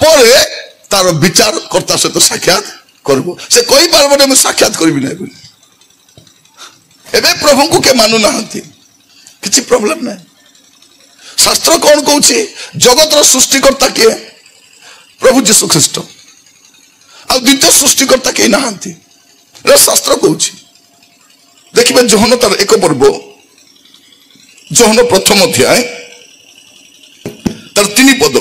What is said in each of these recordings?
ପରେ तार विचार कर्ता सहित साक्षात करबो से कहि पारबो ने साक्षात करबी नै बोली एबे प्रभु को के मानु नाहंती किछि प्रॉब्लम नै शास्त्र कोन कहउछि जगतर सृष्टिकर्ता के प्रभु यीशु ख्रीस्ट आ द्वितीय सृष्टिकर्ता के नाहंती रे शास्त्र कहउछि देखिबे जोहन तार एक पर्व जोहन प्रथम अध्याय तार 3 पद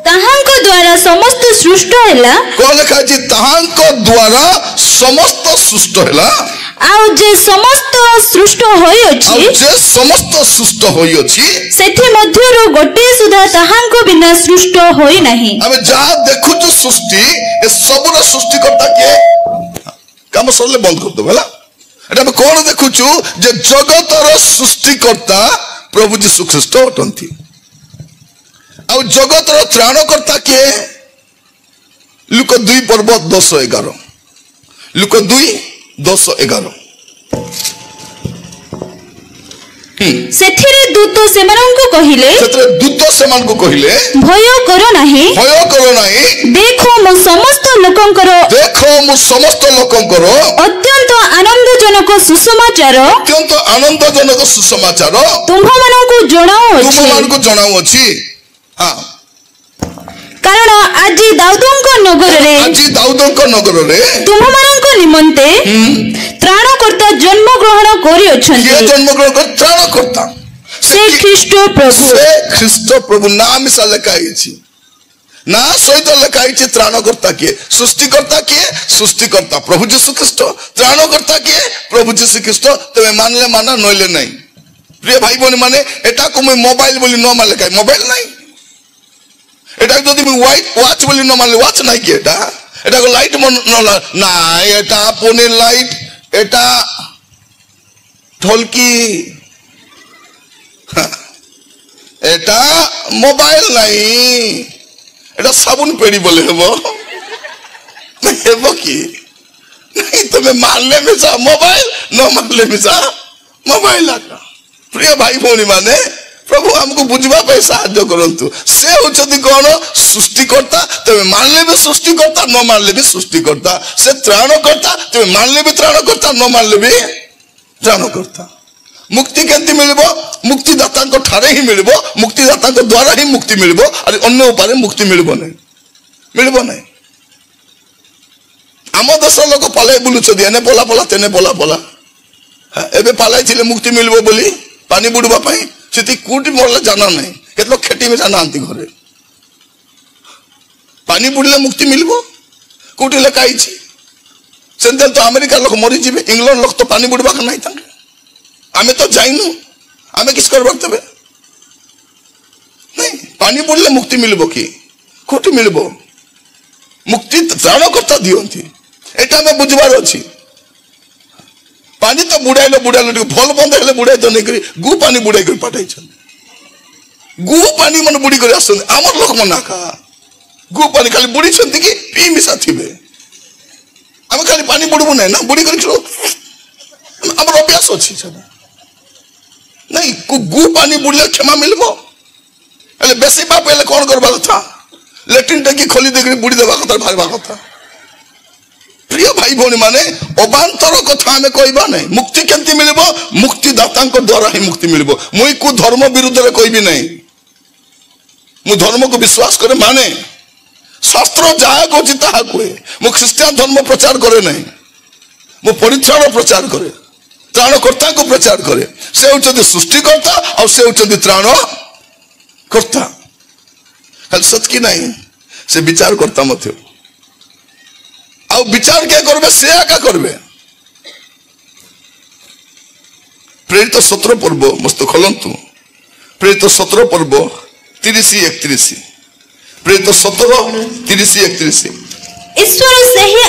ताहांको द्वारा समस्त सृष्ट हैला कोन लिखा अछि ताहांको द्वारा समस्त सृष्ट हैला आउ जे समस्त सृष्ट होई अछि सेथि मध्यरो गोटे सुधा ताहांको बिना सृष्ट होई नाही हम जा देखु जो सृष्टि ए सबरो सृष्टि करता के काम सरले बंद कर दो होला एटा कोन देखु छु जे जगतर सृष्टि करता प्रभु यीशु ख्रीस्ट अटंती आ जगतर त्राणकर्ता के लुक 2 पर्व 10-11 लुक 2:10-11 सेथिरे दूत सेमानंको कहिले भय करो नाही देखो मो समस्त लोकंकर अत्यंत आनंदजनक सुसमाचार तुममानंको जणाउ अछि हां कारण आजी दाऊदंको नगर रे तुममानंको निमंते त्राणकर्ता जन्म ग्रहण करि अछंती के जन्म ग्रहण कर त्राणकर्ता से ख्रीष्ट प्रभु नाम से लिखाई छी ना सहित लिखाई छी त्राणकर्ता के सृष्टिकर्ता प्रभु यीशु ख्रीष्ट त्राणकर्ता के प्रभु यीशु ख्रीष्ट तबे मानले माना नइले नै प्रिय भाई बहन माने एटा को मैं मोबाइल बोली न मान लिखाई मोबाइल नै एटा जदि मैं वॉच बोली न मानले वॉच नै के एटा को लाइट मन ना एटा पुने लाइट एटा ढोलकी एटा मोबाइल नहीं एटा साबुन पेड़ी बोले हेबो की नहीं तुम्हें मानले मिसा मोबाइल न मानले मिसा मोबाइल आका प्रिय भाई भौणी माने प्रभु हमको बुझवा पे साहाय्य करंतु से होचदी कोन सृष्टिकर्ता तबे मानले भी सृष्टिकर्ता न मानले भी सृष्टिकर्ता से त्राणकर्ता तबे मानले भी त्राणकर्ता न मानले भी त्राणकर्ता मुक्ति केंति मिलबो मुक्तिदाता को ठारे ही मिलबो मुक्तिदाता को द्वारा ही मुक्ति मिलबो और अन्य उपाय मुक्ति मिलबो नहीं आम देश लोक पलाई बुलु छदी एने पोला पोला तेने पोला पोला एबे पलाई थिले मुक्ति मिलबो बोली पानी बुडबा पई सेति कोटी मोरला जाना नहीं केतलो खेती में जाना आंती घरे पानी बुडले मुक्ति मिलबो कोटी लकाई छी सेंते तो अमेरिका लोक मरि जिबे इंग्लैंड लोक तो पानी बुडबा का नहीं तांगे आमे तो जाइनु आमे किस कर बक्तबे नहीं पानी बुडले मुक्ति मिलबो की कोटी मिलबो मुक्ति त्राण करता दियंती एटा में बुझबार अछि पानी तो बुडाइलो भल बंद हेले बुडाइ तो नहीं करी गु पानी बुडाइ कर पठाई छन गु पानी मन बुडी कर आसन हमर लोक मना का गु पानी खाली बुडी छंती की पी मिसा थिबे हम खाली पानी बुडबो नै ना बुडी कर छो हमर अभ्यास अछि छन नहीं गु पानी बुडले क्षमा मिलबो एले बेसी पाप एले कोन करबा कथा लेट्रिन टंकी खोली देकरी बुडी देबा कथा भागबा कथा प्रिय भाई भौणी माने अबांतर कथा हमें कहबा नहीं मुक्ति केंति मिलबो मुक्तिदाता को द्वारा ही मुक्ति मिलबो मुई को धर्म विरुद्ध रे कहबी नहीं मु धर्म को विश्वास करे माने शास्त्र जाहा को जिता कोए मु ख्रिस्टियन धर्म प्रचार करे नहीं मु परित्राण प्रचार करे त्राणकर्ता को प्रचार करे से होचदी सृष्टिकर्ता और से होचदी त्राणकर्ता खाली सत की नहीं से विचार करता मत आउ विचार क्या करबे से आका करबे प्रेरित 17 पर्व मस्त खोलंतु प्रेरित 17 पर्व 30-31 प्रेरित 17 30-31 ईश्वर सही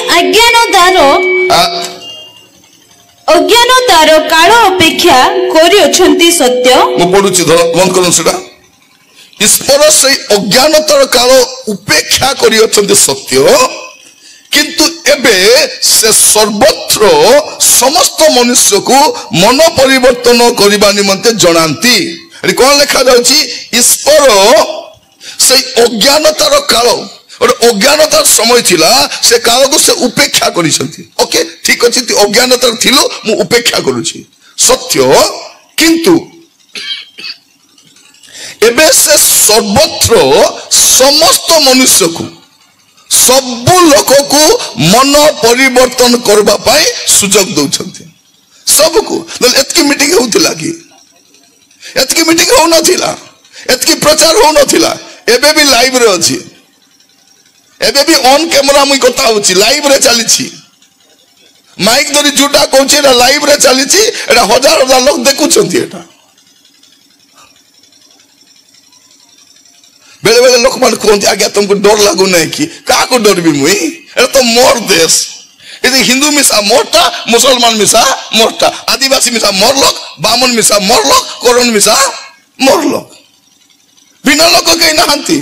अज्ञानतार काल अपेक्षा करि अछंती सत्य मु पढुची बंद करन सेटा ईश्वर सही अज्ञानतार काल उपेक्षा करि अछंती सत्य किंतु एबे से सर्वत्र समस्त मनुष्य को मन परिवर्तन करबा निमंते जणांती कौन लिखा जाउची ईश्वर से अज्ञानतार काल गोटे अज्ञानतार समय थिला से काल को से उपेक्षा करिसंती ओके ठीक अछि ती अज्ञानतार थिलो मु उपेक्षा करूछि सत्य किंतु एबे से सर्वत्र समस्त मनुष्य को सब लोक को मन परिवर्तन करबा पाए सुजोग दउछंती सबको एतकी मीटिंग होतिला कि एतकी मीटिंग हो नथिला एतकी प्रचार हो नथिला एबे भी लाइव रे अछि एबे भी ऑन कैमरा मुई कथा होछि लाइव रे चलीछि माइक धरी जुटा कहछि एटा लाइव रे चलीछि एटा हजार हजार लोग देखुछंती एटा बेले बेले लोक मान कहते आज्ञा तुमको डर लागू नहीं कि का को डर भी मुई एटा तो मोर देश यदि हिंदू मिसा मोरटा मुसलमान मिसा मोरटा आदिवासी मिसा मोरलोक बामन मिसा मोरलोक कोरन मिसा मोरलोक बिना लोक कहीं नहांती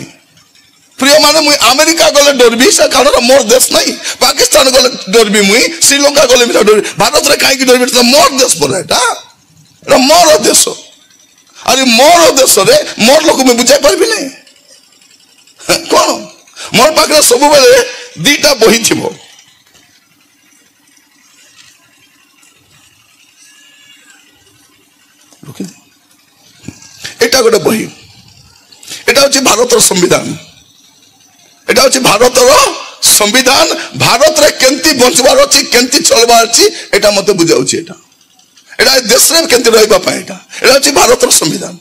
प्रिय माने मुई अमेरिका गले डरबी से कारण मोर देश नहीं पाकिस्तान गले डरबी मुई श्रीलंका गले मिसा डरबी भारत रे काई की डरबी तो मोर देश पर एटा मोर देश अरे मोर देश रे मोर लोक में बुझाई पारबी नहीं कौन मोर पाखरे सब बेले दीटा बही थिबो एटा गोटे बही एटा होची भारतर संविधान एटा होची भारतर संविधान भारत रे केंती बंचबार अछि केंती चलबार अछि एटा मते बुझाउछि एटा देश रे केंती रहबा पाए एटा होची भारतर संविधान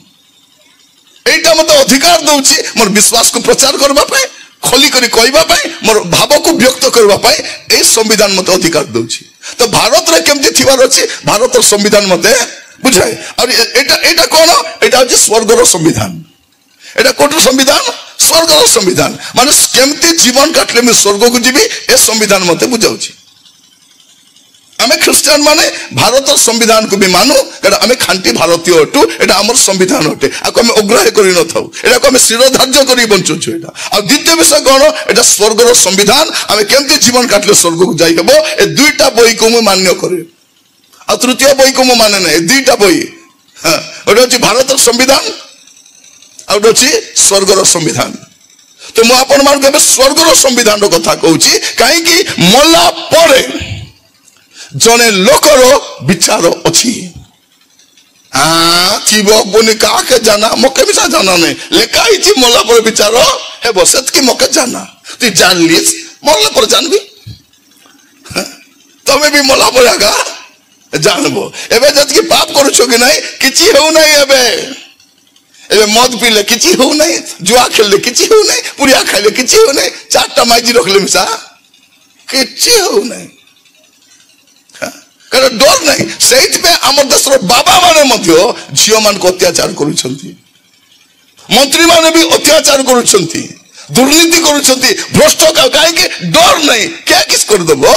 एटा मते अधिकार दउछि मोर विश्वास को प्रचार करबा पाए खोली करी कहबा पाए मोर भाव को व्यक्त करबा पाए ए संविधान मते अधिकार दउछि तो भारत रे केमति थिबार अछि भारतर संविधान मते बुझाए और एटा कोन एटा होछि स्वर्गर संविधान एटा कोटर संविधान स्वर्गर संविधान माने केमति जीवन काटले में स्वर्ग को जीवी ए संविधान मते बुझाउछि आमे ख्रिस्टियन माने भारत संविधान को भी मानु कारण आमे खांटी भारतीय अटु एटा हमर संविधान अटे आको आमे अग्राह्य करि न थाउ एटा को आमे शिरोधार्य करि बंचु छु एटा आ द्वितीय विषय कोन एटा स्वर्गर संविधान आमे केमति जीवन काटले स्वर्ग को जाई हेबो ए दुईटा बही को मु मान्य करे आ तृतीय बही को मु माने नै दुईटा बही हां ओटा छि भारत संविधान आ ओटा छि स्वर्गर संविधान तो मु आपन मान के स्वर्गर संविधान रो कथा कहूची काहे कि मल्ला परे जने लोकर विचार अच्छी बोनी का जाना मके भी जाना नहीं लेखा ही मल्ला पर विचार हे बसत की मके जाना तु जान लीस मल्ला पर जानबी तमे भी मल्ला पर आगा जानबो एबे जत की पाप करूछो कि नहीं किछि हो नहीं एबे मद पीले किछि हो नहीं जुआ खेलले किछि हो नहीं पुरिया खाइले किछि हो नहीं चारटा माइजी रखले मिसा किछि हो नहीं कारण डर नहीं सहित पे आम देशर बाबा माने मध्य झियो मान को अत्याचार करुछंती मंत्री माने भी अत्याचार करुछंती दुर्नीति करुछंती भ्रष्ट काहे के डर नहीं क्या किस कर देबो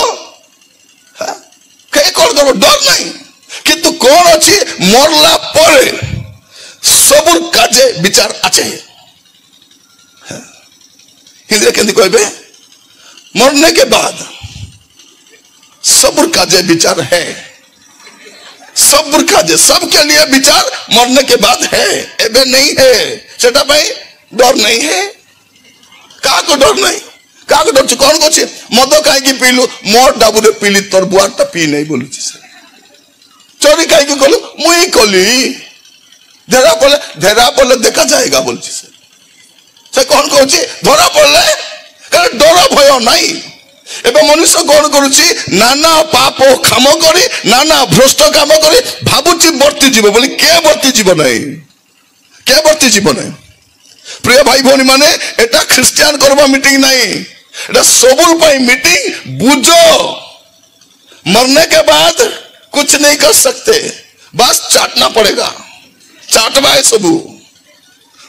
के कर देबो डर नहीं किंतु कोन अछि मरला परे सबुर काजे विचार आछे हिंदी केंदी कहबे मरने के बाद सब्र का जो विचार है सब्र का जो सबके लिए विचार मरने के बाद है एबे नहीं है सेटा भाई डर नहीं है का को डर नहीं का को डर कौन को छे मद काहे की पीलु मोर डाबुरे पीली तोर बुआटा पी नहीं बोलु छी चोरी काहे की कलु मुई कली धेरा पड़ले देखा जाएगा बोल छी से कौन को छे धरा पड़ले कारण डर भय नहीं एबे मनुष्य कौन करुछि नाना पाप काम करी नाना भ्रष्ट काम करी भाबुछि वर्ती जीव बोली के वर्ती जीव नहीं के वर्ती जीव नहीं प्रिय भाई भौनी माने एटा ख्रिस्टियन करबा मीटिंग नहीं एटा सबुल पाई मीटिंग बुझो मरने के बाद कुछ नहीं कर सकते बस चाटना पड़ेगा चाटबा है सबू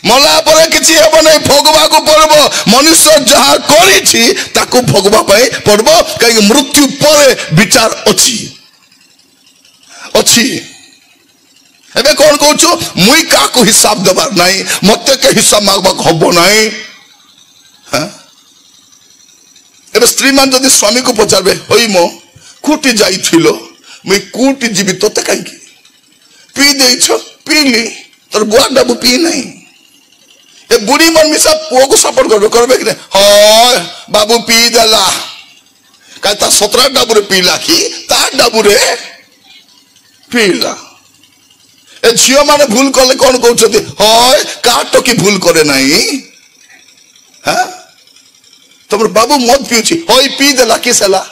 मला पर किछि हेबो नै भोगबा को पड़बो मनुष्य जहां करिछि ताको भोगबा पाए पड़बो काहे मृत्यु परे विचार अछि एबे कोन कहछु मुई का को हिसाब देबार नाही मते के हिसाब मागबा हबो नाही हां एबे स्त्री मान जदि स्वामी को पचारबे होई मो कुटी जाइथिलो मुई कुटी जीवी तोते काहे की पी देइछो पीली तोर बुआ डाबू पी नहीं ए बुढ़ी मन मिसा पुओ को सपोर्ट करबे कि हाँ बाबू पी देला कहीं 17 डाबुरे पीला कि तार डाबुरे पीला ए झियो माने भूल कले कौन कहते हाँ का टोकी भूल करे नहीं हाँ तुम बाबू मद पिउछि हई पी देला कि सेला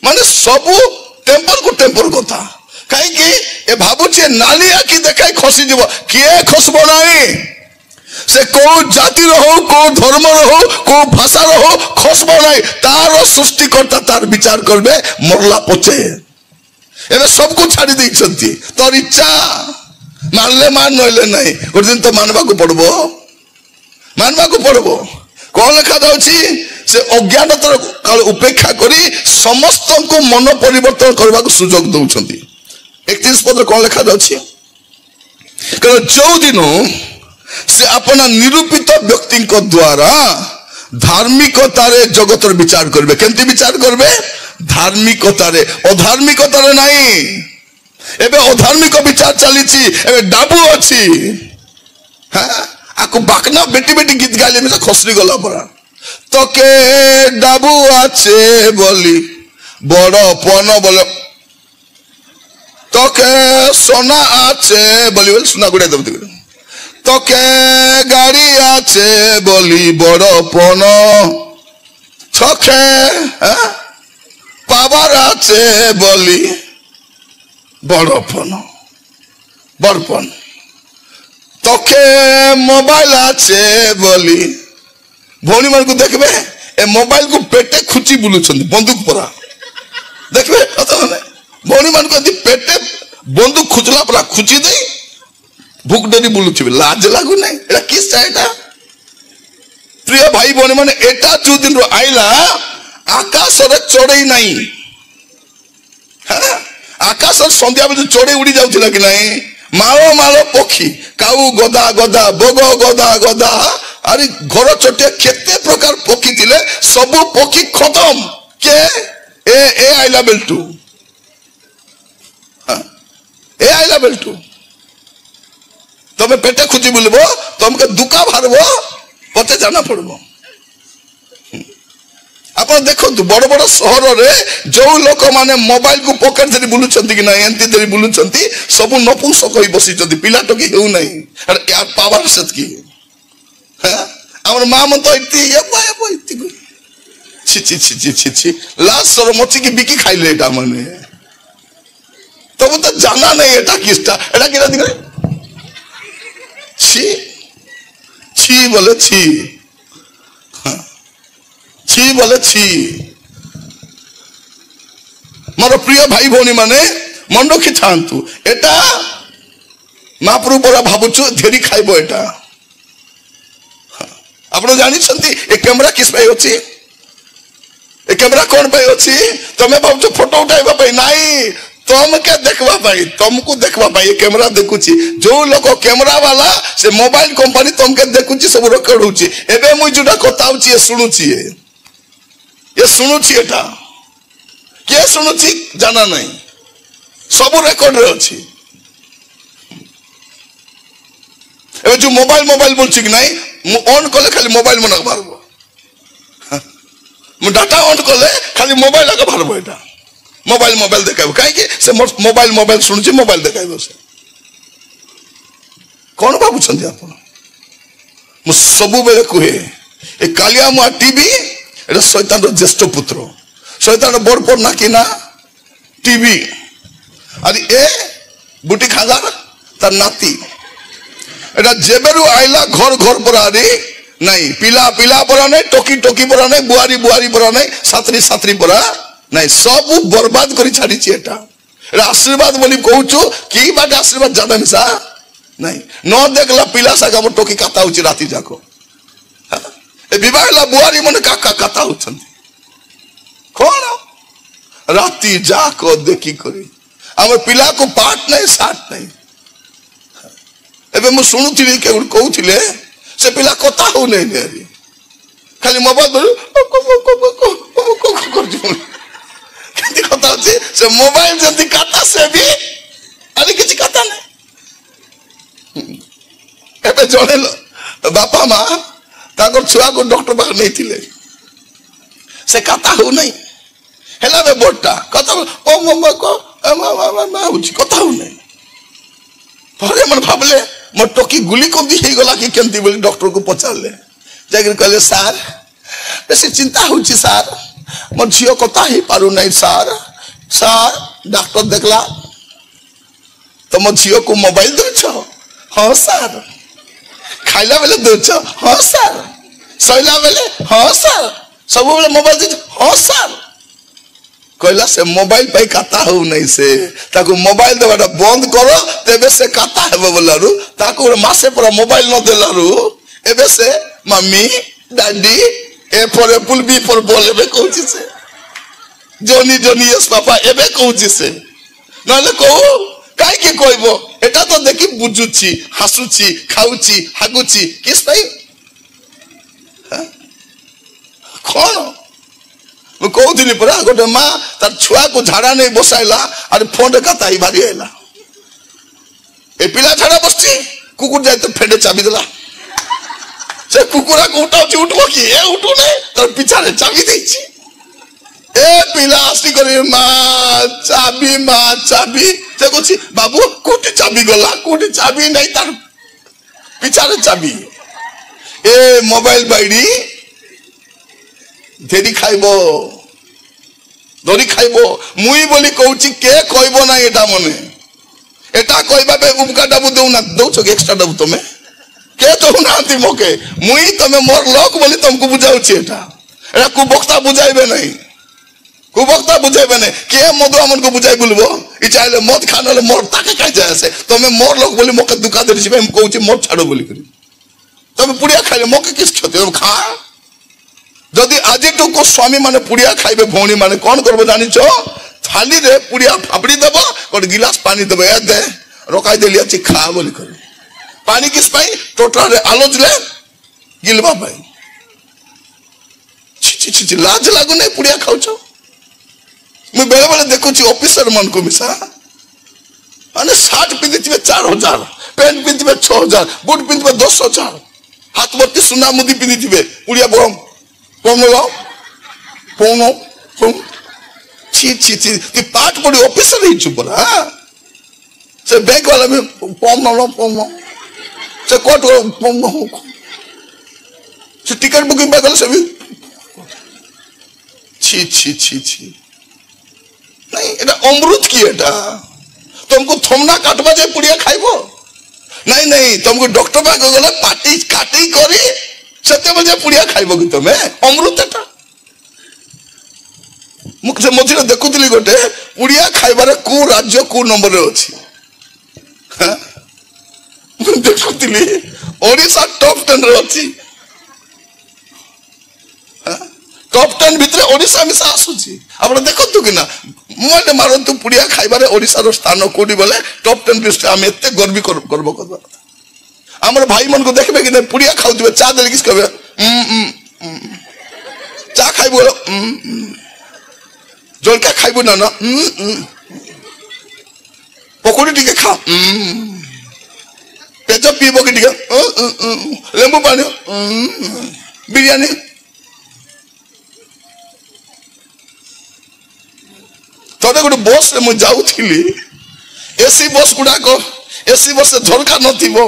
माने सबू टेम्पर को टेम्पर कथा कहीं ए भावुचे नाली आखि देखाई खसी जीव किए खसब नहीं से को जाति हो को धर्म हो को भाषा हो खसब नहीं तार सृष्टिकर्ता तार विचार करबे मरला पचे एबे सब को छाड़ी देइछंती तोर इच्छा मानले मान नइले नहीं गोटे दिन तो मानवा को पड़बो कौन लिखा जाउछि से अज्ञानतार काल उपेक्षा करी समस्त को मन परिवर्तन करबा को सुयोग दउछंती 31 पद कौन लिखा जाउछि कारण जो दिन से अपना निरूपित व्यक्ति को द्वारा धार्मिकतारे जगतर विचार करबे केमती विचार करबे धार्मिकतारे अधार्मिकतारे नहीं एबे अधार्मिक विचार चलीछि एबे डाबू अछि हां आको बाकना बेटी बेटी गीत गाले में खसरी गला परा तो के डाबू आछे बोली बड़ पन बोले तो के सोना आछे बोली बोल सुना गुड़े दब तो के गाड़ी आछे बोली बड़ पन छखे पावर आछे बोली बड़पन बड़पन तोके मोबाइल आछे बोली भौणी मान को देखबे ए मोबाइल को पेटे खुची बुलुछन बंदूक परा देखबे भौणी मान को यदि पेटे बंदूक खुचला परा खुची दे भूख डरी बुलुछबे लाज लागु नै एटा किस चाइटा प्रिय भाई भौणी माने एटा जो दिन रो आइला आकाश रे चढ़ई नहीं हां आकाश संध्या बजे चढ़ई उड़ी जाउथिला कि नहीं मालो मालो पक्षी काऊ गदा गदा बग गदा गदा अरे घर चटे केते प्रकार पक्षी थिले सब पक्षी खत्म के ए आइला बेल्टू ए आइला बेल्टू तमे पेटे खुजी बुलबो तमके दुका भारबो पते जाना पड़बो आप देखो बड़ बड़ सहर रे जो लोक माने मोबाइल को पॉकेट धरी बुलुचंती कि नहीं एंती धरी बुलुचंती सब नपुंसक होई बसिचंती पिला टकी हेउ नहीं अरे यार पावर सेत की हां हमर मां मन तो इति इति छी छी छी छी छी छी लास्ट सर मची की बिकी खाइले एटा माने तब तो जाना नहीं एटा किसटा एटा किरा दिगरे छी छी बोले छी छी बोले छी मोर प्रिय भाई भौणी माने मन रखी थांतु एटा महाप्रभु परा भाबुछु धेरी खाइबो एटा आपण जानि छंती ए कैमरा किस पाई अछि ए कैमरा कोन पाई अछि तमे भाबुछु फोटो उठाइबा पाई नाही तुमके देखबा पाई तुमको देखबा पाई ए कैमरा देखुची जो लोक कैमरा वाला से मोबाइल कंपनी तुमके देखुची सब रिकॉर्ड होची एबे मु जुडा कताउची सुनुची ये सुनुची एटा के सुनुची जाना नहीं सब रेकर्ड रे अछि ए जो मोबाइल बोलछि कि नहीं मु ऑन करले खाली मोबाइल मन बारबो मु डाटा ऑन करले खाली मोबाइल लगा बारबो एटा मोबाइल देखाबो काहे कि से मोबाइल सुनुची मोबाइल देखाबो से कोन बाबू छंदी आपण मु सब बेले कहे ए कालिया मुआ टीवी एटा शैतान रो ज्येष्ठ पुत्र शैतान बड़ पर ना कि ना टीवी अरे ए बुटी खाजार तार नाती एटा जेबेरु आइला घर पर आरी नहीं पिला पर नहीं टोकी पर नहीं बुआरी पर नहीं सात्री पर नहीं सब बर्बाद करी छाड़ी एटा आशीर्वाद बोली कहूछु कि बाटे आशीर्वाद जाना मिसा नहीं न देखला पिला सागा टोकी काता होची राती जाको ए विवाहला बुआरी मन काका काता होछंती कौन राती जाको देखी करी हम पिला को पाट नहीं साट नहीं एबे मु सुनुथिली के कहउथिले से पिला कथा हो नहीं नेरी खाली मोबाइल केती कथा होची से मोबाइल जदी काता से भी अरे किछि कथा नहीं गोटे जड़े बापा माँ छुआ को डॉक्टर पाख नहीं से कथा हो नहीं है बे बड़टा कथा ओ मम्मा को कथा हो नहीं पर मन भावले मोर टोकी गुली कंदी हो गला कि केमती बोली डॉक्टर को पचारे जाकर कहले सार बेसी चिंता होची सार मोर झियो कथा ही पारु नहीं सार सार डॉक्टर देखला तो मो झियो को मोबाइल दौच हाँ सार खाइला बेले दौच हाँ सार सैला बेले हाँ सार सब बेले मोबाइल दौच हाँ सार कहला से मोबाइल पे कथा हो नहीं से ताको मोबाइल देवाटा बंद करो तेबे से कथा हेबो बोलारु ताको मासे पर मोबाइल न देलारु एबे से mummy daddy A for apple B for ball एबे कहूची से जोनी जोनी यस पापा एबे कहूची से नले कहू काई के कहबो एटा तो देखि बुझुची हसुची खाउची हागुची किस भाई कौन कहूली परा गोटे माँ तार छुआ को झाड़ा नहीं बसाइला अरे फोन कथा ही भारी है ए पिला झाड़ा बसची कुकुर जाए तो फेंडे चाबी देला से कुकुरा को उठाउची उठबो कि ए उठू नहीं तार पीछा रे चाबी देछि ए पिला आसी करे माँ चाबी से कोछि बाबू कोठी चाबी गला कोठी चाबी नहीं तार पीछा रे चाबी ए मोबाइल बाइडी धरी खाइबो धरी खाइबो मुई बोली कहूची के कहबो ना एटा मने एटा कहबा बे उपका डाबु दउ ना दउछ के एक्स्ट्रा डाबु तमे के तो नांती मोके मुई तमे मोर लोक बोली तुमको बुझाउची एटा को बक्ता बुझाइबे नहीं को बक्ता बुझाइबे नहीं के मधु हमन को बुझाइ बोलबो ई चाइले मद खानले मोर ताके काई जाय से तमे मोर लोक बोली मोके दुका देछि बे हम कहूची मोर छाड़ो बोली करी तमे पुड़िया खाइले मोके किस क्षति तुम खा जदि आज टू को स्वामी माने पुड़िया खाइबे भौणी माने कौन करबो जानि छो थाली रे पुड़िया फापड़ी देबो और गिलास पानी देबो ए दे रोकाई देलिया छि खा बोली कर पानी किस पाई टोटरा रे आलोज ले गिलबा पाई छि छि छि लाज लागु नै पुड़िया खाउ छो मैं बेले बेले देखु छि ऑफिसर मन को मिसा माने 60 पिंदिथिबे 4000 पेंट पिंदिथिबे 6000 बूट पिंदिथिबे 10000 हाथ भर्ती सुना मुदी पिंदिथिबे पुड़िया बरम कौन लगाओ कौन कौन ची ची ची कि पाठ पढ़ी ऑफिसर ही चुप रहा से बैंक वाला में पॉम ना से कोट पॉम से टिकट बुकिंग पे से भी ची ची ची ची नहीं एटा अमृत की एटा तुमको थमना काटबा जाय पुड़िया खाइबो नहीं नहीं तुमको डॉक्टर पाक गले पाटी काटी करी सत्य बजे पुड़िया खाइबो कि तमे अमृत एटा मुख से मझिरे देखुतली गोटे पुड़िया खाइबारे को राज्य को नंबर रे अछि हां देखुतली ओडिसा टॉप 10 रे अछि हां टॉप 10 भितरे ओडिसा मिसा आसुची आपण देखतु कि ना मोटे मारंतु पुड़िया खाइबारे ओडिसा रो स्थान कोडी बोले टॉप 10 लिस्ट हम एते गर्वी करबो करबो हमर भाई मन को देखबे कि पुड़िया खाउतबे चा देले किस कहबे चा खाइबो जलका खाइबो ना पकोड़ी टिके खा पेचा पीबो कि टिके लेंबू पानी बिरयानी तोरे गोटे बस रे मु जाउथिली एसी बस गुडा को एसी बस झरका नथिबो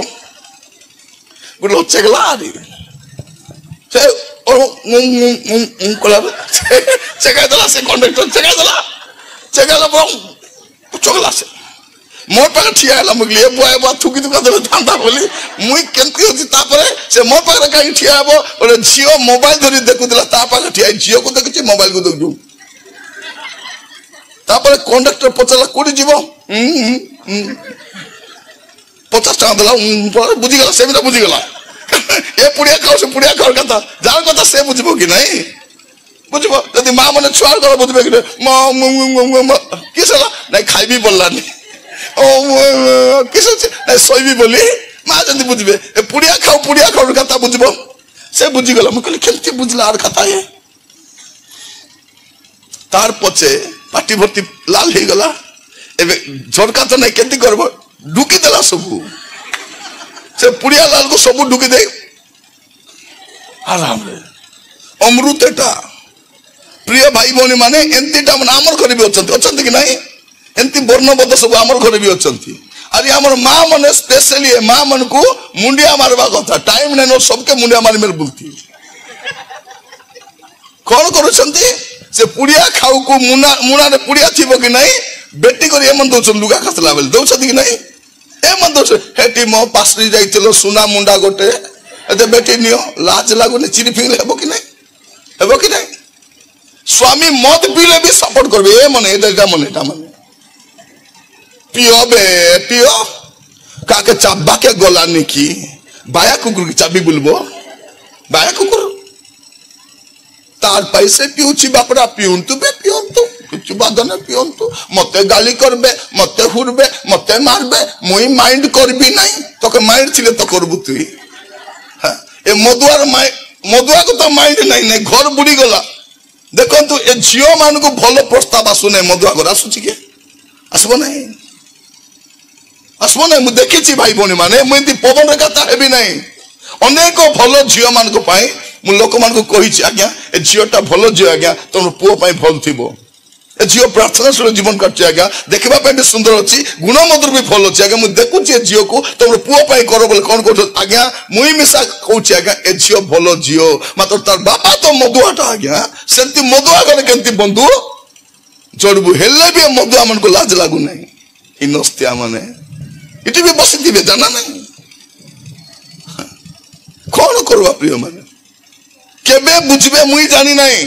गुलो चगला रे से ओ कोला चगा दला से कंडक्टर चगा दला चगला से मोर पाक ठिया हला मगलिए बुआ बुआ थुकी थुका दला थांदा बोली मुई केंती होती तापरे से मोर पाक काई ठिया हबो ओरे जियो मोबाइल धरि देखु दला ता पाक ठिया जियो को देखि मोबाइल को देखु तापरे कंडक्टर पचला कोडी जीवो 50 टाका दला बुझी गला से बुझी गला ए पुड़िया खाओ कथा जार कथा से बुझबो कि नहीं बुझबो यदि मां मने छुआर कर बुझबे कि मां किसला नहीं खाइबी बोललानी ओ किस नहीं सोइबी बोली मां जंदी बुझबे ए पुड़िया खाओ कथा बुझबो से बुझी गला म कहले केमती बुझला आर कथा ये तार पछे पाटी भर्ती लाल हे गला एबे झरका तो नहीं केमती करबो ढुकी देला सब से पुड़िया लाल को सब ढुकी दे आराम रे अमृतटा प्रिय भाई भौणी माने एंतीटा मन आमर घर भी अछंती कि नहीं एंती वर्णबद्ध सब आमर घर भी अछंती अरे आमर माँ मन स्पेशली माँ मन को मुंडिया मारवा कथा टाइम नहीं सबके मुंडिया मारी मेरे बुलती कौन करुछंती से पुड़िया खाऊ को मुना मुना रे पुड़िया थिबो कि नहीं बेटी कर एमन दउछ लुगा खसला बेल दउछती कि नहीं एमन दउछ हेटी मो पासरी जाइतिलो सुना मुंडा गोटे एते बेटी नियो लाज लागुने चिरी फिंगले हेबो कि नहीं हेबो कि नहीं स्वामी मद पीले भी सपोर्ट करबे ए मने एटा मने पियो बे पियो काके चाबा के गला निकी बाया कुकुर की चाबी बुलबो बाया कुकुर तार पैसे पिउची बापड़ा पिउंतु बे पिउंतु किछु बादने पिउंतु मते गाली करबे मते हुरबे मते मारबे मुई माइंड करबी नहीं तोके माइंड छिले तो करबु तुई हां ए मदुआ को तो माइंड नहीं घर बुड़ी गला देखंतु ए झियो मान को भलो प्रस्ताव आसुने मदुआ घर आसुची के आसबो नहीं मु देखिछि भाई भौणी माने मुई पवन रे कथा हेबी नहीं अनेक भलो झियो मान को पाई मु लोक मान को कहिछि आज्ञा ए झियोटा भलो झियो आज्ञा तोर पुओ पाई भल थिबो ए झियो प्रार्थना सुर जीवन काटछि आज्ञा देखबा पे भी सुंदर अछि गुण मधुर भी फल अछि आज्ञा मु देखुछि ए झियो को तोर पुओ पाई करो बोले कोन कोठ आज्ञा मुई मिसा कहउछि आज्ञा ए झियो भलो झियो मात्र तार बापा तो मधुआटा आज्ञा सेंति मधुआ गले केंति बंधु जोड़बु हेले भी मधुआ मन को लाज लागु नहीं हिनस्तिया माने इटी भी बसिथि जाना नहीं कौन करवा प्रिय माने केबे बुझबे मुई जानी नहीं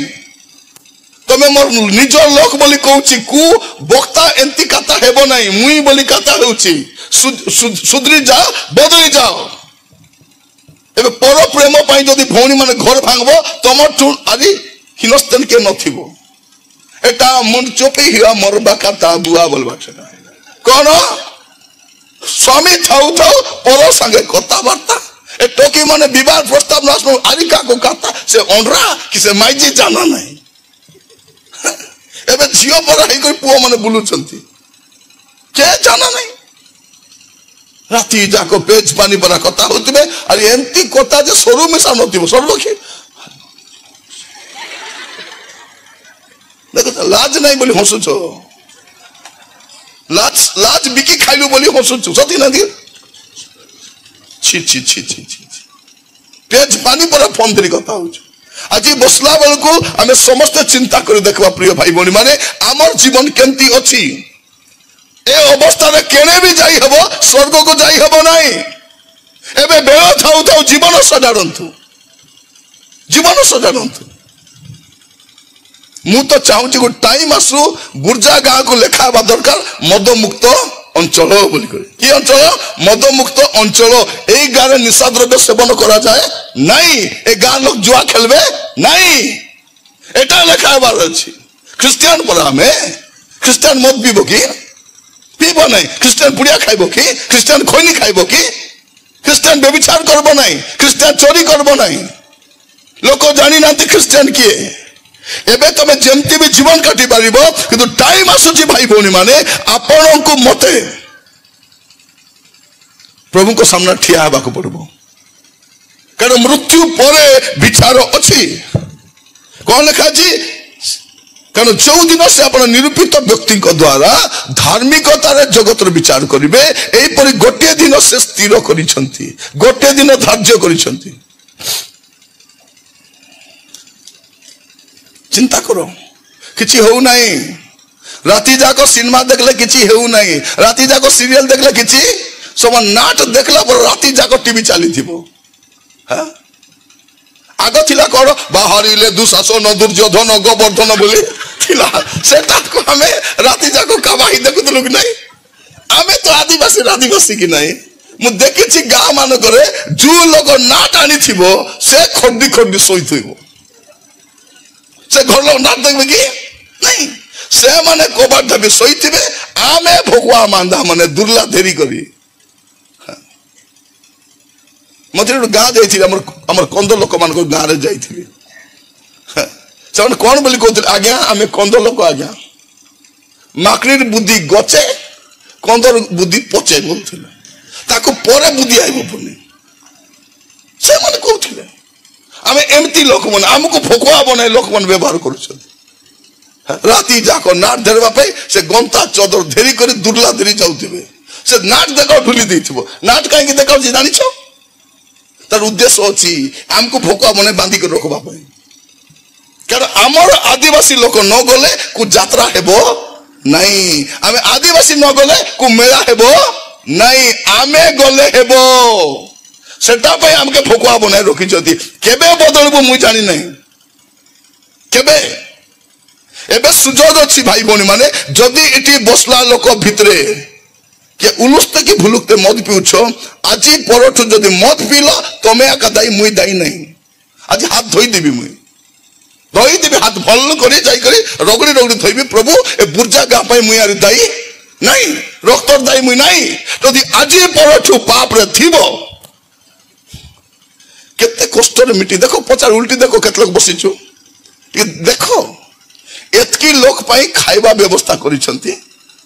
तमे मोर निज लोक बोली कहउछि कु वक्ता एंती कथा हेबो नहीं मुई बोली कथा हेउछि सुधरी जाओ बदली जाओ एबे पर प्रेम पई जदी भौणी माने घर भांगबो तमठु आदि हिनस्तन के नथिबो एटा मन चोपी हिया मरबा कथा बुआ बोलबा छना कोन स्वामी थाउ थाउ पर संगे कथा वार्ता ए टोकी माने विवाह प्रस्ताव नासनो आरिका को कथा से ओनरा कि से माइजी जाना नहीं एबे झियो पर हे कोई पुओ माने बुलुचंती के जाना नहीं राती जाको पेज पानी पर कथा होतबे अरे एंती कथा जे सरू मिसा नथिबो सर्वखी देखो लाज नहीं बोली हसुछो लाज बिकी खाइलु बोली हसुछु सती नदी छी छी छी छी छी पेज पानी पर फोन धरी कथा होछ आज बसला बेल को हमें समस्त चिंता कर देखबा प्रिय भाई भौणी माने आमर जीवन केंती अछि ए अवस्था रे केने भी जाई हबो स्वर्ग को जाई हबो नहीं एबे बेळ थाउ थाउ जीवन सजाडंतु मु तो चाहूँ गो टाइम आसु गुर्जा गाँ को लेखा दरकार मद मुक्त अंचल कि अंचल मद मुक्त अंचल ए गाँव में निशा द्रव्य सेवन करा जाए नहीं ए गाँ लोग जुआ खेलबे नहीं एटा लेखा ख्रिस्टियान पर हमें ख्रिस्टियान मद पीब कि पीब नहीं ख्रिस्टियान पुड़िया खाइब कि ख्रिस्टियान खैनी खाइब कि ख्रिस्टियान व्यभिचार करब नहीं ख्रिस्टियान चोरी करब नहीं लोक जानी ना ख्रिस्टियान किए एबे तमे जेमती भी जीवन काटी पारिबो किंतु टाइम आसुची भाई भौणी माने आपण को मते प्रभु को सामने ठिया हेबा को पड़बो कारण मृत्यु परे विचार अछि कोन लिखा जी कारण जो दिन से आपण निरूपित व्यक्ति को द्वारा धार्मिकता रे जगत रो विचार करिवे एई परि गोटे दिन से स्थिर करिसंती गोटे दिन धार्य करिसंती चिंता करो किछि हो नहीं राती जाको सिनेमा देखले किछि हो नहीं राती जाको सीरियल देखले किछि सब नाट देखला पर राती जाको टीवी चली थिबो हां आगो थिला कर बाहरिले दुशासन दुर्योधन गोवर्धन बोली थिला सेटा को हमें राती जाको कबाही देखुतलु कि नहीं हमें तो आदिवासी कि नहीं मु देखिछि गाँ मान करे जो लोग नाट आनी थिबो से खड्डी खड्डी सोई थिबो से घर लोग नाट देखबे कि नहीं से माने कोबार धबे सोई थिबे आमे भगवा मांदा माने दुर्ला देरी करी मते गाँ जाइछि हमर कंद लोक मान को गाँ रे जाइथिबे से कोन बोली कहते आज्ञा आमे कंद लोक आज्ञा माकड़ीर बुद्धि गचे कंदर बुद्धि पचे बोलथिले ताको परे बुद्धि आइबो पुनी से माने कहथिले आमे एमती लोक मन हमको भोकवा बने लोक मन व्यवहार करूछन राती जाको नाट धरवा पे से गंता चदर धेरी करी दुर्ला धेरी जाउथिबे से नाट देखा भूली देथिबो नाट काहे कि देखा जानि छ तार उद्देश्य अछि हमको भोकवा बने बांधी कर रखबा पे कारण आमर आदिवासी लोक न गले को यात्रा हेबो नहीं आमे आदिवासी न गले को मेला हेबो नहीं आमे गले हेबो सेटा पे हमके भोकवा बनाए रखी जदी केबे बदलबो मुई जानि नहीं केबे एबे सुजोग अछि भाई बोनी माने जदी एटी बसला लोक भितरे के उलुस्ते की भुलुकते मद पिउछो आजी परठु जदी मद पिलो तमे आका दाई मुई दाई नहीं आज हाथ धोई देबी मुई धोई देबी हाथ भल करी जाई करी रगड़ी रगड़ी धोइबी प्रभु ए बुर्जा गा पाई मुई आरी दाई नहीं रक्तर दाई मुई नहीं जदी आजी परठु पाप रे थिबो केते कष्ट रे मिटी देखो पचार उल्टी देखो केते लोग बसिछु ये देखो एतकी लोक पाई खाइबा व्यवस्था करिसंती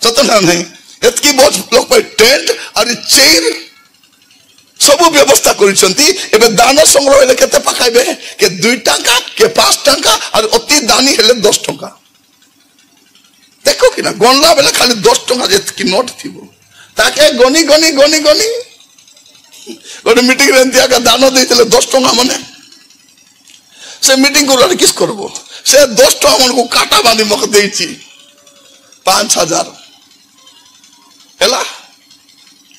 सत ना नहीं एतकी बहुत लोक पाई टेंट और चेयर सब व्यवस्था करिसंती एबे दान संग्रह हेले केते पकाइबे के 2 टका के 5 टका और अति दानी हेले 10 टका देखो कि ना गणला बेले खाली 10 टका एतकी नोट थिबो ताके गनी गनी गनी गनी गोटे मीटिंग रे दिया का दान देइतले 10 टका माने से मीटिंग को किस करबो से 10 टका मन को काटा बांधी मक देइची 5000 हेला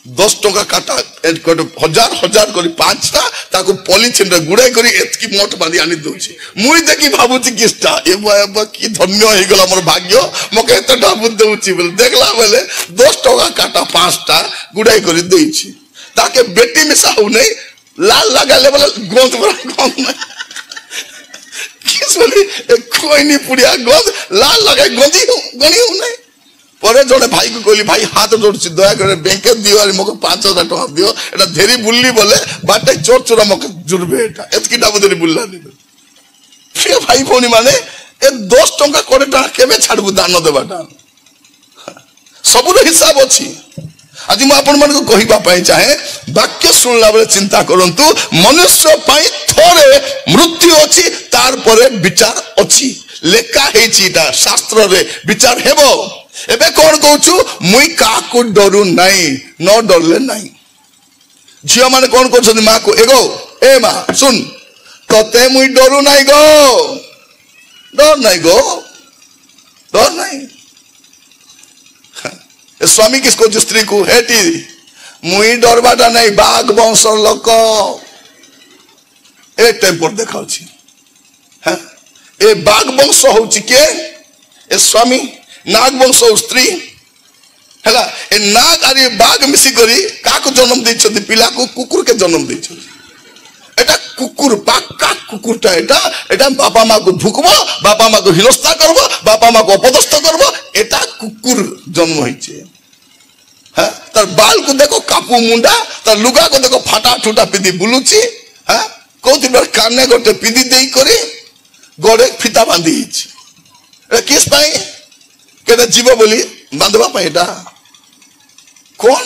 10 टका काटा हजार हजार करी 5टा ताको पॉलिथिन रे गुड़ाई करी एतकी मोट बांधी आनी दोची मुई देखि भाबुची किस्ता एबा की धन्य होई गेल हमर भाग्य मके एतटा बुद्ध दोची बोल देखला बेले 10 टका काटा 5टा गुड़ाई करी देइची ताके बेटी में साहू नहीं लाल लगा ले बोले गोंद गोंद किस बोली कोई नहीं पुड़िया गोंद लाल लगा गोंदी गणी नहीं परे जने भाई को कहली भाई हाथ जोड़छि दया करे बैंक दियो और मके 5000 टका दियो एटा धेरी बुल्ली बोले बाटे चोर चोरा मके जुड़बे एटा एतकी डाबो देरी बुल्ला नि फिर भाई फोनी माने ए 10 टका कोड़े टका केबे छाड़बु दान देबाटा सबुर हिसाब अछि आज मु आपण मन को कहिबा पई चाहे वाक्य सुनला बेले चिंता करंतु मनुष्य पई थोरे मृत्यु अछि तार परे विचार अछि लेखा हेचिटा शास्त्र रे विचार हेबो एबे कोन कहूछु मुई का को डरू नाही न डरले नाही झियो माने कोन कहछन मां को एगो ए मां सुन तते मुई डरू नाही गो डर नाही गो डर नाही स्वामी किसको स्त्री को हेटी मुई डरबाटा नहीं बाघ वंशर लोक ए टेम्पर देखाउ छी हां ए बाघ वंश होची के ए स्वामी नाग वंश स्त्री हला ए नाग आरी बाघ मिसी करी का को जन्म दै छथि पिला को कुकुर के जन्म दै छथि एटा कुकुर पाक्का कुकुरटा एटा बापा मां को भुकबो बापा मां को हिलस्ता करबो बापा मां को अपदस्थ करबो एटा कुकुर जन्म होइछे हां तार बाल को देखो कापू मुंडा तार लुगा को देखो फाटा ठुटा पिदी बुलुची हां कोथि बार काने गोटे पिदी देई करी गोड़े फिता बांधी हिच ए किस पाई केते जीव बोली बांधवा पाई एटा कोन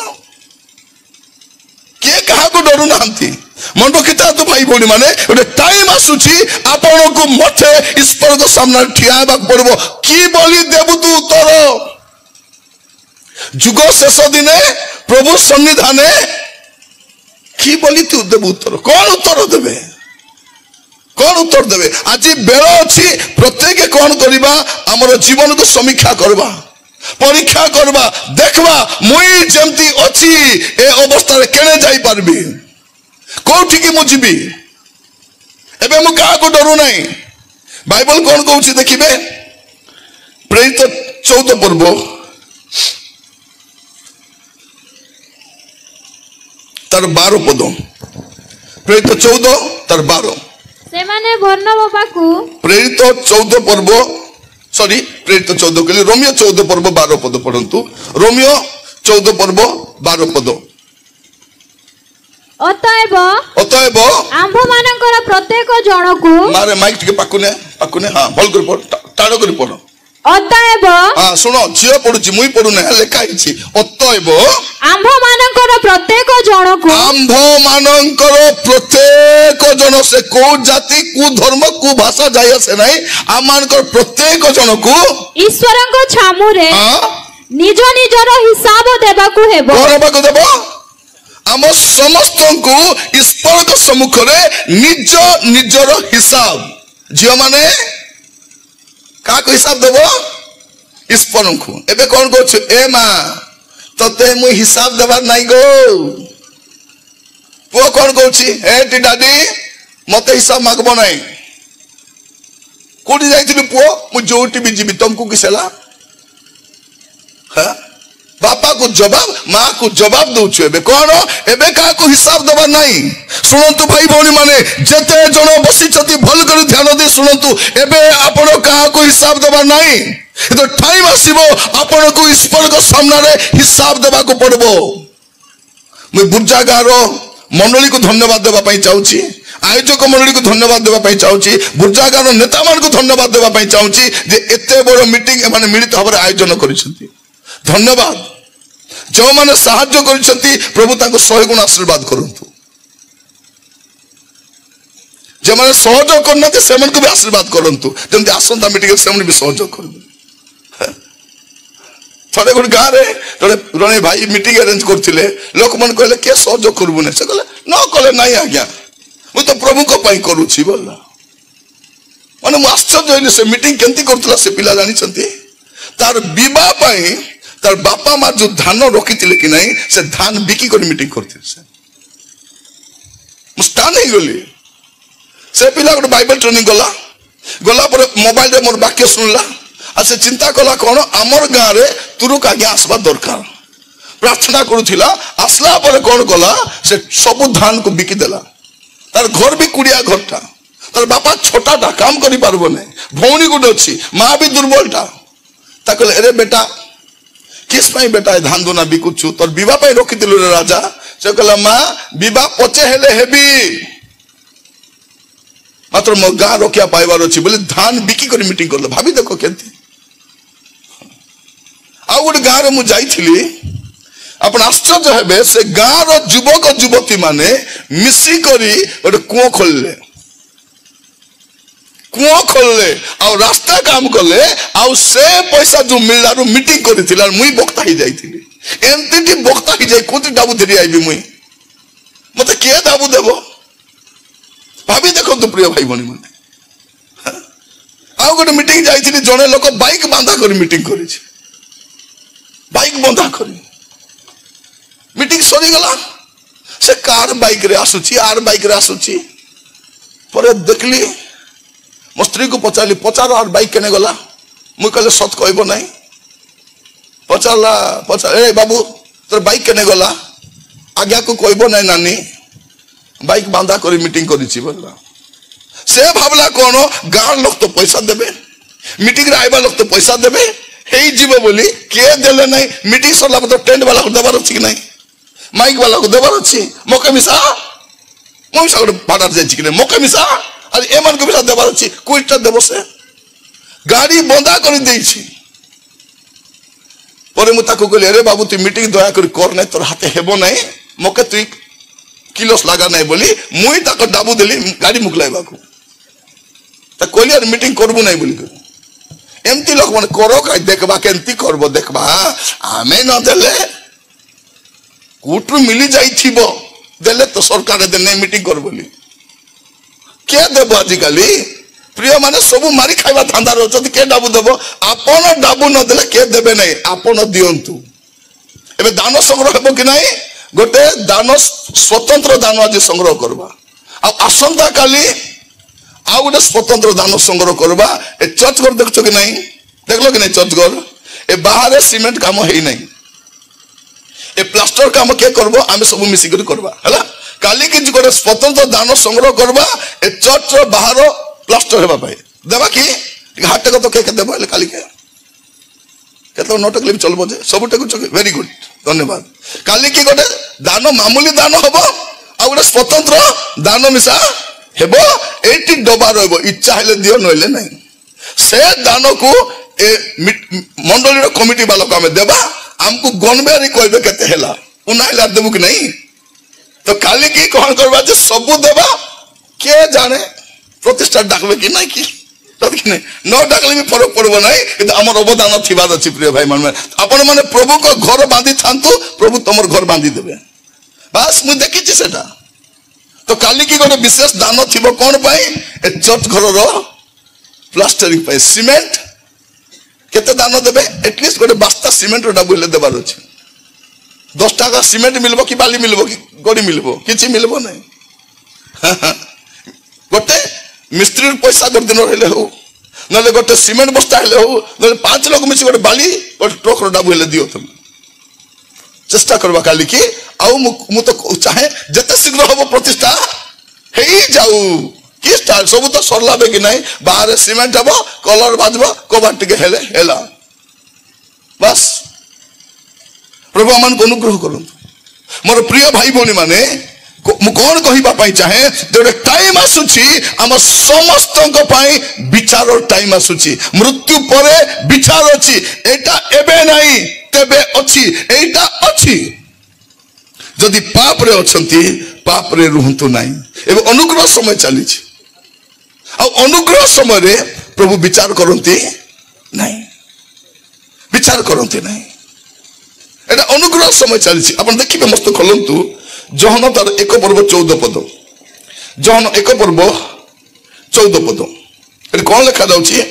के कहा को डरू नांती मन रखिता तो भाई बोली माने गोटे टाइम आसुची आपण को मठे ईश्वर को सामने ठियाबा पड़बो की बोली देबु तू उत्तर जुग शेष दिने प्रभु सन्निधाने की बोली तू देबु उत्तर कौन उत्तर देबे कौन उत्तर देबे आज बेल अछि प्रत्येक कौन करबा हमर जीवन को समीक्षा करबा परीक्षा करबा देखबा मुई जेमती अछि ए अवस्था रे केने जाई परबी कोठी की मुजिबी एबे मु का को डरू नाही बाइबल कौन कहउछि देखिबे प्रेरित 14 पर्व तार 12 पद प्रेरित 14 तार 12 से माने बर्नबा को प्रेरित 14 पर्व सॉरी प्रेरित 14 के लिए रोमियो 14 पर्व 12 पद पढ़ंतु रोमियो 14 पर्व 12 पद अतएव आंभ मानकर प्रत्येक जन को मारे माइक के पाकुने हां भल कर पढ़ टाड़ो कर पढ़ ଅତଏବ हाँ शुण झील पढ़ुची मुई पढ़ुना लिखाई अतएव ଆମ୍ଭମାନଙ୍କର ପ୍ରତ୍ୟେକ ଜଣକୁ आंभ मानकर प्रत्येक जन से को जाति को धर्म को भाषा जाय आसे नहीं आम प्रत्येक जन को ଈଶ୍ୱରଙ୍କ ଛାମୁରେ हाँ ନିଜ ନିଜର ହିସାବ ଦେବାକୁ ହେବ। कौन बाको देव आम समस्त को ईश्वर के सम्मुख रे निज निजर हिसाब झील माने का हिसाब देव ईश्वर को एबे कौन कहछ ए मां तते मु हिसाब देबार नाही गो पुओ कौन कहछ ए टी दादी मते हिसाब मागबो नाही कोडी जाइथिलु पुओ मु जोटी भी जीवी तुमको किसेला हां बापा को जवाब मां को जवाब दउछु एबे कोन एबे का को हिसाब देबार नाही सुनंतु भाई भौणी माने जते जण बसी छथि भल कर ध्यान दे सुनंतु एबे आपण का को हिसाब देबार नाही तो टाइम आसीबो आपण को ईश्वर को सामने रे हिसाब देबा को पड़बो मैं बुर्जा गारो मंडली को धन्यवाद देबा पई चाहूची आयोजक मंडली को धन्यवाद देबा पई चाहूची बुर्जा गारो नेता मान को धन्यवाद देबा पई चाहूची जे एते बड़ मीटिंग माने मिलित भाबरे आयोजन करिसंती धन्यवाद जो माने सहायता करिसंती प्रभु ताको 100 गुण आशीर्वाद करंतु जे माने सहयोग करनते सेमन को भी आशीर्वाद करंतु जंती आसंता मीटिंग सेमन भी सहयोग करबे थोड़े गोटे गाँव में जड़े भाई मीटिंग अरेंज करते लोक मन कहले के सहयोग करबुने से कहले न कले नहीं आज्ञा मु तो प्रभु को पाई करूची बोला माने मु आश्चर्य होइले से मीटिंग केंती करतला से पिला जानि छथि तार विवाह पाई तार बापा मां जो धान रखिथिले कि नहीं से धान बिकी कर मीटिंग करथे से मुस्तान ही गली से पिला गोटे बाइबल ट्रेनिंग गला गला पर मोबाइल रे मोर वाक्य सुनला आ से चिंता कला कोन हमर गां रे तुरुक आगे आसबा दरकार प्रार्थना करूथिला आसला पर कोन गला से सब धान को बिकी देला तार घर भी कुड़िया घरटा तार बापा छोटाटा काम करि पारबो नै भौणी गुड अछि मां भी दुर्बलटा ताकले अरे बेटा किस पई बेटा धान दोना बिकुछु तोर विवाह पई रखि दिलु रे राजा से कहला मां विवाह पचे हेले हेबी मात्र मो गां रोकिया पाइबार अछि बोले धान बिकी कर मीटिंग करलो भाभी देखो केंती आ गोटे गाँव रे मु जाइथिली अपन आश्चर्य हेबे से गाँव रो युवक युवती माने मिसी करी गोटे कुओं खोलले आ रास्ता काम कले आ से पैसा जो मिलला रो मीटिंग करिथिला मुई बक्ता ही जाइथिली एंती की बक्ता ही जाई कोती डाबू धरि आइबी मुई मते के डाबू देबो भाभी देखो तो प्रिय भाई भनी माने आ गोटे मीटिंग जाइथिली जने लोक बाइक बांधा कर मीटिंग करिछि बाइक बंधा करी मीटिंग सरी गला से कार बाइक रे आसुची आर बाइक रे आसुची पर देखली मो स्त्री को पचाली पचार आर बाइक केने गला मु कहले सत कहबो नहीं पचारला पचार ए बाबू तोर बाइक केने गला आज्ञा को कहबो नहीं नानी बाइक बांधा करी मीटिंग करिछि बोला से भाबला कोन गाँव लोग तो पैसा देबे मीटिंग रे आइबा लोग तो पैसा देबे हेई जीव बोली के देले नहीं मीटिंग सरला तो टेंट वाला को देबार अछि कि नहीं माइक वाला को देबार अछि मोके मिसा गोटे भाड़ा जाय कि नहीं मोके मिसा अरे एमन को मिसा देबार अछि कोइटा देबो से गाड़ी बंदा कर देई छी परे मु ताको कहले अरे बाबू तू मीटिंग दया कर कर नहीं तोर हाथे हेबो नहीं मोके तू किलोस लगा नहीं बोली मुई ताको डाबू देली गाड़ी मुकलाइबा को त कहली अरे मीटिंग करबो नहीं बोली एमती लोक मन करो का देखबा केंती करबो देखबा आमे न देले कुटु मिली जाइथिबो देले तो सरकार दे नहीं मीटिंग कर बोली के देबो आजि काली प्रिय माने सब मारी खाइबा धांदा रहछथि के डाबू देबो आपन डाबू न देले के देबे नहीं आपन दियंतु एबे दान संग्रह हेबो कि नहीं गोटे दान स्वतंत्र दान आज संग्रह करबा आ आसंता काली आ गोटे स्वतंत्र दान संग्रह करबा ए चर्च घर देखछो कि नहीं देखलो कि नहीं चर्च घर ए बाहर सीमेंट काम हेई नहीं ए प्लास्टर काम के करबो आमे सब मिसी कर करबा हला काली कि गोटे स्वतंत्र दान संग्रह करबा ए चर्च रो बाहर प्लास्टर हेबा पाए देबा कि हाट को तो के देबा ले काली के केतो नोट क्लिप चलबो जे सबटे को वेरी गुड धन्यवाद काली कि गोटे दान मामूली दान हबो आ गोटे स्वतंत्र दान मिसा हेबो 80 डबा रहबो इच्छा हेले दियो नइले नहीं से दान को ए मंडली कमिटी वाला को आम देवा आमको गणबेरी कहबे केते हैला उनाइला देबु कि नहीं तो काली की कौन करबा जे सबु देवा के जाने प्रतिष्ठा डाकबे कि नहीं कि न डाकले भी फरक पड़ब ना कि आमर अवदान थिबार अछि प्रिय भाई मन आपण माने प्रभु को घर बांधी थांतु प्रभु तमर घर बांधी देबे बस मु देखि छी सेटा तो काली की गोटे विशेष दान थिबो कोन पाई ए चर्च घर रो प्लास्टरिंग पाई सीमेंट केते दान देबे एटलीस्ट गोटे बस्ता सीमेंट रो डबल देबार अछि 10 टाका सीमेंट मिलबो कि बाली मिलबो कि गोड़ी मिलबो किछि मिलबो नहीं गोटे मिस्त्री पैसा कर दिन हेले हो नले गोटे सीमेंट बस्ता हेले हो नले 5 लोग मिसी गोटे बाली गोटे ट्रक रो डबल हेले दियो तुम चेष्टा करबा काली की आउ मु तो चाहे जते शीघ्र होबो प्रतिष्ठा हेई जाऊ कि स्टाइल सब तो सरलाबे कि नहीं बाहर सीमेंट हबो कलर बाजबो कबाट के हेले हेला बस प्रभु अमन को अनुग्रह करंतु मोर प्रिय भाई भौणी माने मु कोन कहिबा पई चाहे जे टाइम आसुची हम समस्त को पई विचार टाइम आसुची मृत्यु परे विचार अछि एटा एबे नहीं तेबे अछि एटा अछि जदि पाप रे अछंती पाप रे रुहंतु नहीं एबे अनुग्रह समय चली छी आ अनुग्रह समय रे प्रभु विचार करंती नहीं विचार करंती नहीं एटा अनुग्रह समय चली छी अपन देखिबे मस्त खोलंतु जोहन तार 1 पर्व 14 पद जोहन 1 पर्व 14 पद एटा कोन लिखा जाउची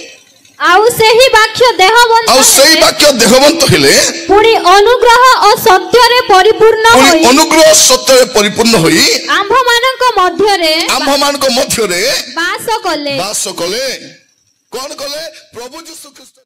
आउ सेही वाक्य देहवंत हेले पुणी अनुग्रह और सत्य रे परिपूर्ण होई अनुग्रह सत्य रे परिपूर्ण होई आंभ मानक मध्य रे वास कले कोन कले प्रभु यीशु ख्रीष्ट